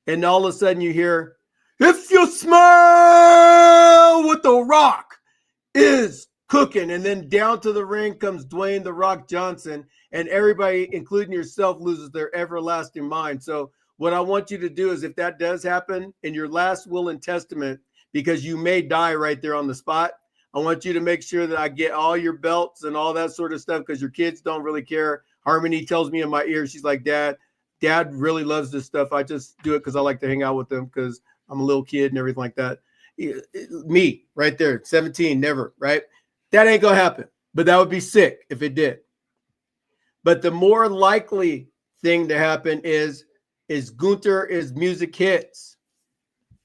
And all of a sudden you hear, if you smell what The Rock is cooking. And then down to the ring comes Dwayne The Rock Johnson, and everybody, including yourself, loses their everlasting mind. So what I want you to do is, if that does happen in your last will and testament, because you may die right there on the spot, I want you to make sure that I get all your belts and all that sort of stuff, because your kids don't really care. Harmony tells me in my ear, she's like, Dad, Dad really loves this stuff. I just do it because I like to hang out with them because I'm a little kid and everything like that. Me, right there, 17, never, right? That ain't going to happen. But that would be sick if it did. But the more likely thing to happen is Gunther's music hits.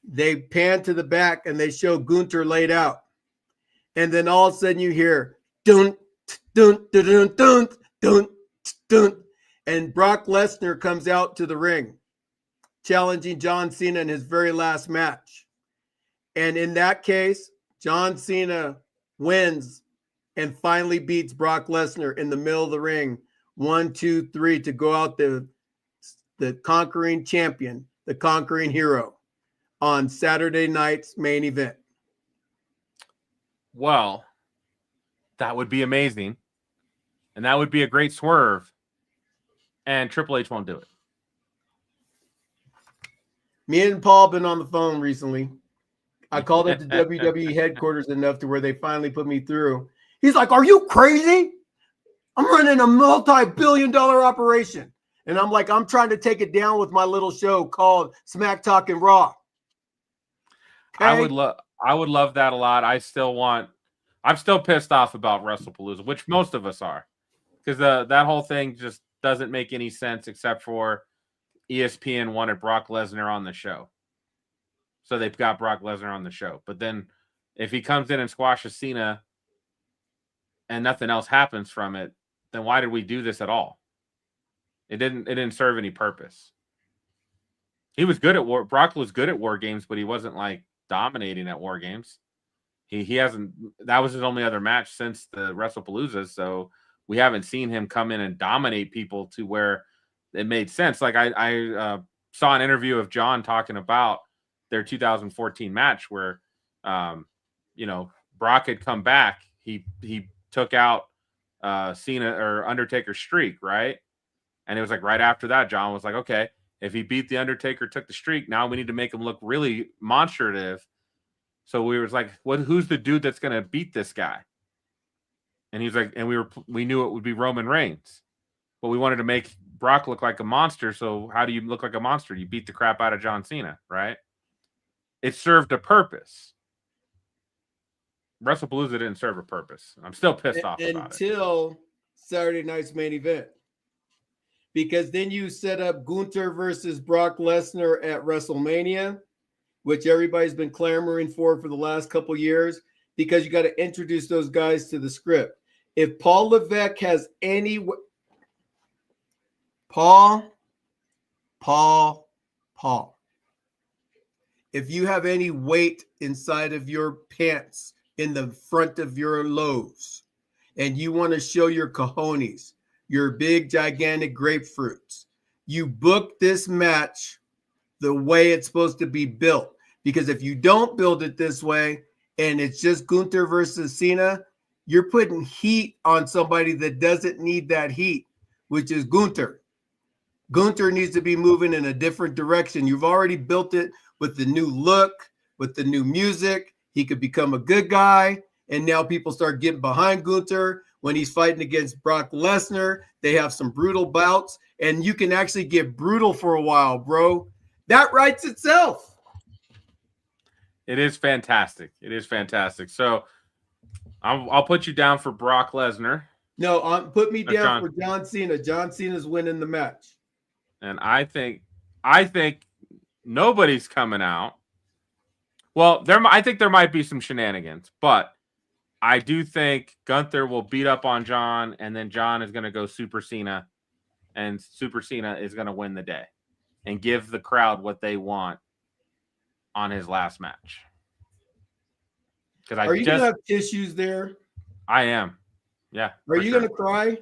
They pan to the back and they show Gunther laid out. And then all of a sudden you hear dun, dun, dun, dun, dun, dun, dun. And Brock Lesnar comes out to the ring, challenging John Cena in his very last match. And in that case, John Cena wins and finally beats Brock Lesnar in the middle of the ring. 1, 2, 3 to go out the conquering champion, the conquering hero on Saturday night's main event. Well, that would be amazing. And that would be a great swerve. And Triple H won't do it. Me and Paul been on the phone recently. I called up the WWE headquarters enough to where they finally put me through. He's like, "Are you crazy? I'm running a multi-billion-dollar operation." And I'm like, I'm trying to take it down with my little show called Smack Talk and Raw. Okay? I would love that a lot. I'm still pissed off about WrestlePalooza, which most of us are. Because that whole thing just doesn't make any sense except for ESPN wanted Brock Lesnar on the show. So they've got Brock Lesnar on the show. But then if he comes in and squashes Cena and nothing else happens from it, then why did we do this at all? It didn't serve any purpose. He was good at War. Brock was good at War Games, but he wasn't like dominating at War Games. He hasn't. That was his only other match since the WrestlePalooza. So we haven't seen him come in and dominate people to where it made sense. Like I saw an interview of John talking about their 2014 match where, Brock had come back. He took out Cena or Undertaker's streak, right? And it was like right after that, John was like, okay, if he beat the Undertaker, took the streak, now we need to make him look really monstrative. So we was like, who's the dude that's going to beat this guy? And he was like, and we knew it would be Roman Reigns, but we wanted to make Brock look like a monster. So how do you look like a monster? You beat the crap out of John Cena, right? It served a purpose. WrestlePalooza didn't serve a purpose. I'm still pissed off about it. Until Saturday night's main event. Because then you set up Gunther versus Brock Lesnar at WrestleMania, which everybody's been clamoring for the last couple years, because you got to introduce those guys to the script. If Paul Levesque has any... Paul. If you have any weight inside of your pants in the front of your loaves and you want to show your cojones, your big, gigantic grapefruits, you book this match the way it's supposed to be built. Because if you don't build it this way and it's just Gunther versus Cena, you're putting heat on somebody that doesn't need that heat, which is Gunther. Gunther needs to be moving in a different direction. You've already built it with the new look, with the new music. He could become a good guy. And now people start getting behind Gunther. When he's fighting against Brock Lesnar, they have some brutal bouts. And you can actually get brutal for a while, bro. That writes itself. It is fantastic. It is fantastic. So I'll put you down for Brock Lesnar. No, put me down for John Cena. John Cena's winning the match. And I think nobody's coming out. Well, I think there might be some shenanigans, but I do think Gunther will beat up on John, and then John is going to go Super Cena, and Super Cena is going to win the day and give the crowd what they want on his last match. Are you going to have tissues there? I am. Yeah. Are you going to cry?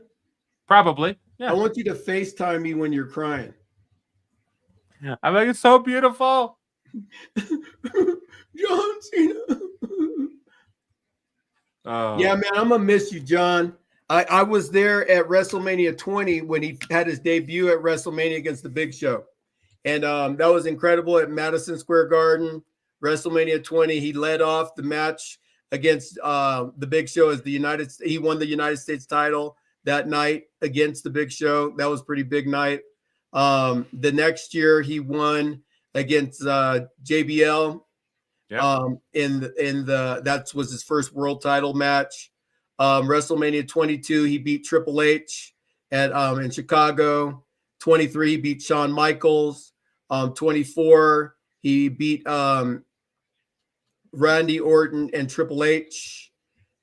Probably. Yeah. I want you to FaceTime me when you're crying. I'm like, it's so beautiful. John Cena. Yeah, man, I'm going to miss you, John. I was there at WrestleMania 20 when he had his debut at WrestleMania against The Big Show. And that was incredible at Madison Square Garden. WrestleMania 20, he led off the match against The Big Show as he won the United States title that night against The Big Show. That was a pretty big night. The next year he won against JBL. Yeah. In the that was his first world title match. WrestleMania 22, he beat Triple H at in Chicago. 23, he beat Shawn Michaels. 24, he beat Randy Orton and Triple H.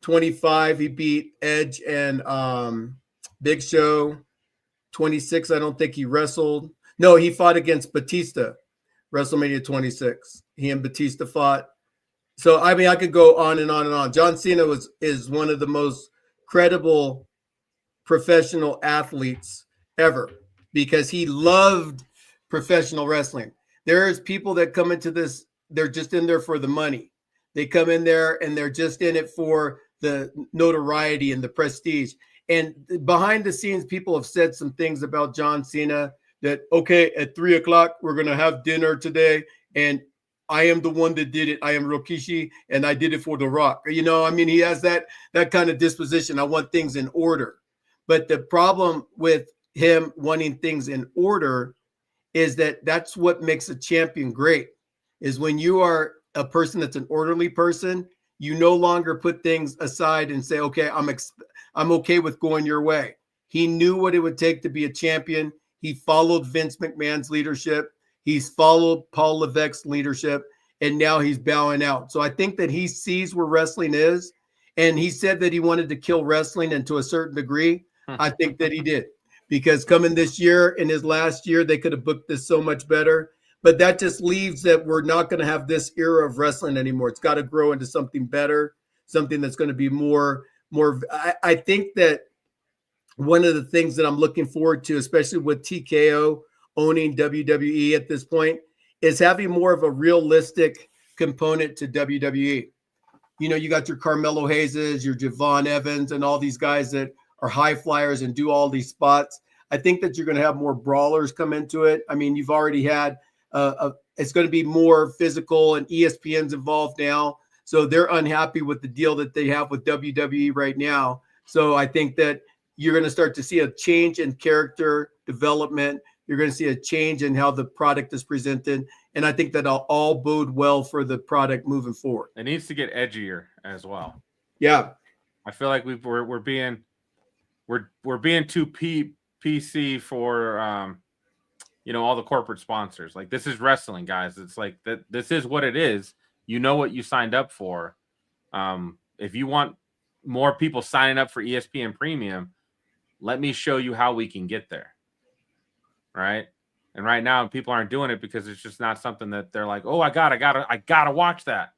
25, he beat Edge and Big Show. 26, I don't think he wrestled. No, he fought against Batista. WrestleMania 26. He and Batista fought. So I mean, I could go on and on and on. John Cena is one of the most credible professional athletes ever because he loved professional wrestling. There's people that come into this, they're just in there for the money. They come in there and they're just in it for the notoriety and the prestige. And behind the scenes, people have said some things about John Cena that, okay, at 3:00, we're going to have dinner today. And I am the one that did it. I am Rikishi, and I did it for The Rock. You know, I mean, he has that kind of disposition. I want things in order. But the problem with him wanting things in order is that that's what makes a champion great, is when you are a person that's an orderly person, you no longer put things aside and say, okay, I'm okay with going your way. He knew what it would take to be a champion. He followed Vince McMahon's leadership. He's followed Paul Levesque's leadership, and now he's bowing out. So I think that he sees where wrestling is, and he said that he wanted to kill wrestling, and to a certain degree, I think that he did. Because coming this year, in his last year, they could have booked this so much better. But that just leaves that we're not going to have this era of wrestling anymore. It's got to grow into something better, something that's going to be more. I think that one of the things that I'm looking forward to, especially with TKO owning WWE at this point, is having more of a realistic component to WWE. You know, you got your Carmelo Hayes, your Javon Evans, and all these guys that are high flyers and do all these spots. I think that you're going to have more brawlers come into it. I mean, you've already had it's going to be more physical, and ESPN's involved now. So they're unhappy with the deal that they have with WWE right now. So I think that you're going to start to see a change in character development. You're going to see a change in how the product is presented. And I think that'll all bode well for the product moving forward. It needs to get edgier as well. Yeah. I feel like we're being too PC for all the corporate sponsors. Like, this is wrestling, guys. It's like that. This is what it is. You know what you signed up for. If you want more people signing up for ESPN Premium, let me show you how we can get there. Right. And right now people aren't doing it because it's just not something that they're like, oh, I gotta watch that.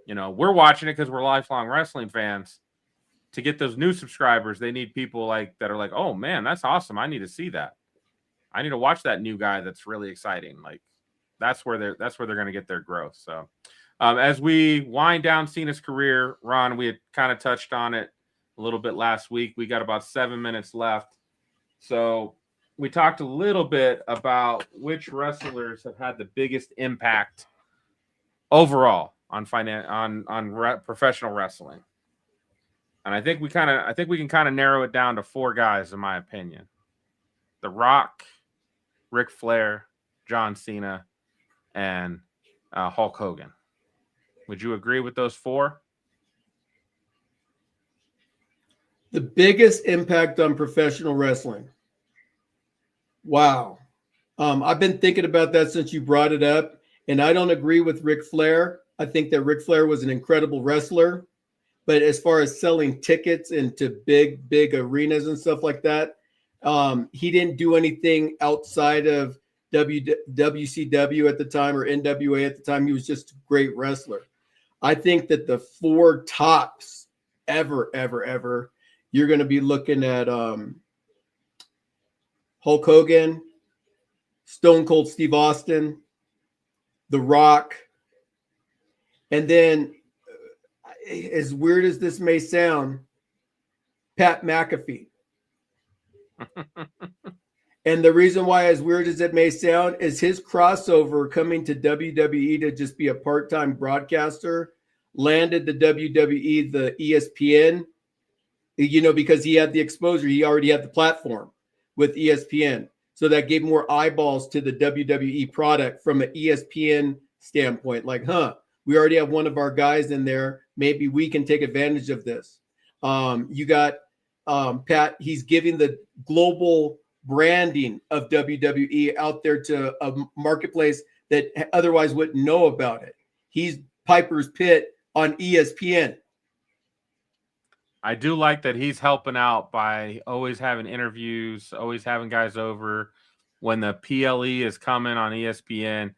You know, we're watching it because we're lifelong wrestling fans. To get those new subscribers, they need people like that are like, oh man, that's awesome. I need to see that. I need to watch that new guy. That's really exciting. Like, that's where they're going to get their growth. So as we wind down Cena's career, Ron, we had kind of touched on it a little bit last week. We got about 7 minutes left. So we talked a little bit about which wrestlers have had the biggest impact overall on professional wrestling. And I think we can kind of narrow it down to 4 guys, in my opinion. The Rock, Ric Flair, John Cena, and Hulk Hogan. Would you agree with those 4? The biggest impact on professional wrestling. Wow. I've been thinking about that since you brought it up, and I don't agree with Ric Flair. I think that Ric Flair was an incredible wrestler, but as far as selling tickets into big arenas and stuff like that, he didn't do anything outside of WCW at the time or NWA at the time. He was just a great wrestler. I think that the 4 tops ever, you're going to be looking at Hulk Hogan, Stone Cold Steve Austin, The Rock, and then, as weird as this may sound, Pat McAfee. And the reason why, as weird as it may sound, is his crossover coming to WWE to just be a part-time broadcaster landed the WWE the ESPN, because he had the exposure. He already had the platform with ESPN. So that gave more eyeballs to the WWE product from an ESPN standpoint. Like, we already have one of our guys in there. Maybe we can take advantage of this. You got Pat, he's giving the global branding of WWE out there to a marketplace that otherwise wouldn't know about it. He's Piper's Pit on ESPN. I do like that he's helping out by always having interviews, always having guys over. When the PLE is coming on ESPN,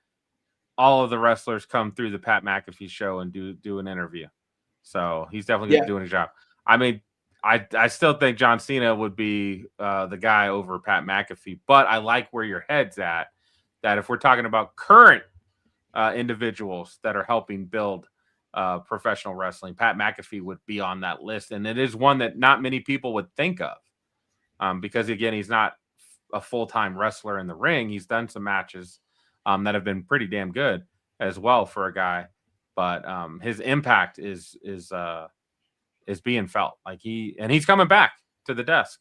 all of the wrestlers come through the Pat McAfee show and do an interview. So he's definitely doing his job. I mean, I still think John Cena would be the guy over Pat McAfee, but I like where your head's at, that if we're talking about current individuals that are helping build professional wrestling, Pat McAfee would be on that list. And it is one that not many people would think of because, again, he's not a full-time wrestler in the ring. He's done some matches that have been pretty damn good as well for a guy. But his impact is being felt. Like he's coming back to the desk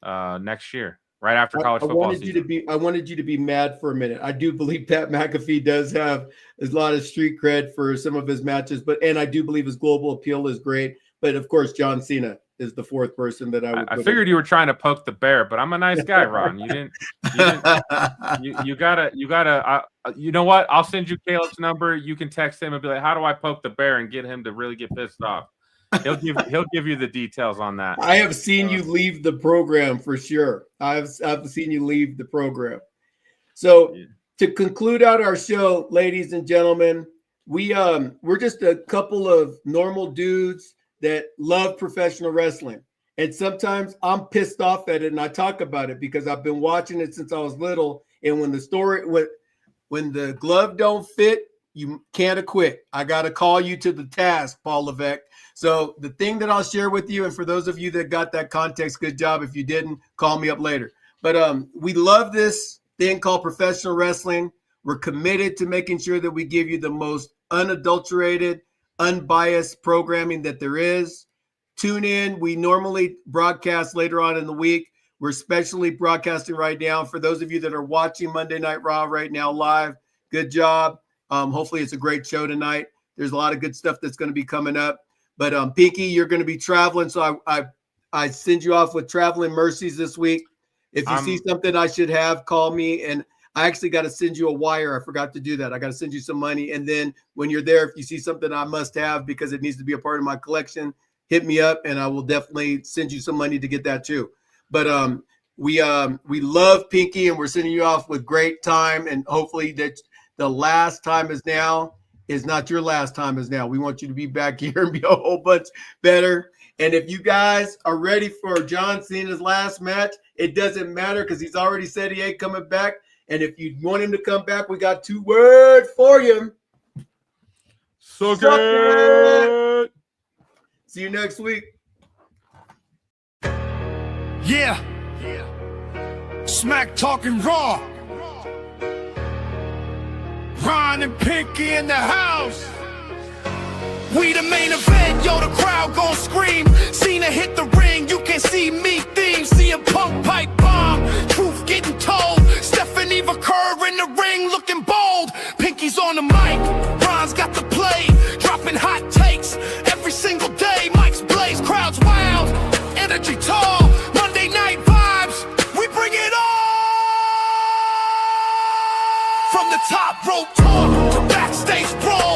next year, right after college football season. I wanted you to be mad for a minute. I do believe Pat McAfee does have a lot of street cred for some of his matches, and I do believe his global appeal is great. But of course, John Cena is the fourth person that I would. I figured you were trying to poke the bear, but I'm a nice guy, Ron. You didn't. You gotta. You know what? I'll send you Caleb's number. You can text him and be like, "How do I poke the bear and get him to really get pissed off?" He'll give you the details on that. I have seen you leave the program for sure. I've seen you leave the program. So to conclude out our show, ladies and gentlemen, we're just a couple of normal dudes that love professional wrestling. And sometimes I'm pissed off at it and I talk about it because I've been watching it since I was little. And when the glove don't fit, you can't acquit. I got to call you to the task, Paul Levesque. So the thing that I'll share with you, and for those of you that got that context, good job. If you didn't, call me up later. But we love this thing called professional wrestling. We're committed to making sure that we give you the most unadulterated, unbiased programming that there is. Tune in. We normally broadcast later on in the week. We're especially broadcasting right now. For those of you that are watching Monday Night Raw right now live, good job. Hopefully it's a great show tonight. There's a lot of good stuff that's going to be coming up. But Pinky, you're going to be traveling, so I send you off with traveling mercies this week. If you see something I should have, call me. And I actually got to send you a wire. I forgot to do that. I got to send you some money. And then when you're there, if you see something I must have because it needs to be a part of my collection, hit me up, and I will definitely send you some money to get that too. But we love Pinky, and we're sending you off with great time. And hopefully that the last time is now. Is not your last time is now. We want you to be back here and be a whole bunch better. And if you guys are ready for John Cena's last match, it doesn't matter because he's already said he ain't coming back. And if you want him to come back, we got 2 words for you. Suck it. See you next week. Yeah. Smack talking raw. Ron and Pinky in the house. We the main event, yo, the crowd gon' scream. Cena hit the ring, you can see me theme. See a punk pipe bomb, truth getting told. Stephanie Vaquer in the ring looking bold. Pinky's on the mic, Ron's got the play. Dropping hot takes every single day. Mike's blaze, crowds wild, energy tall. Monday night vibes, we bring it on. From the top rope talk to backstage brawl.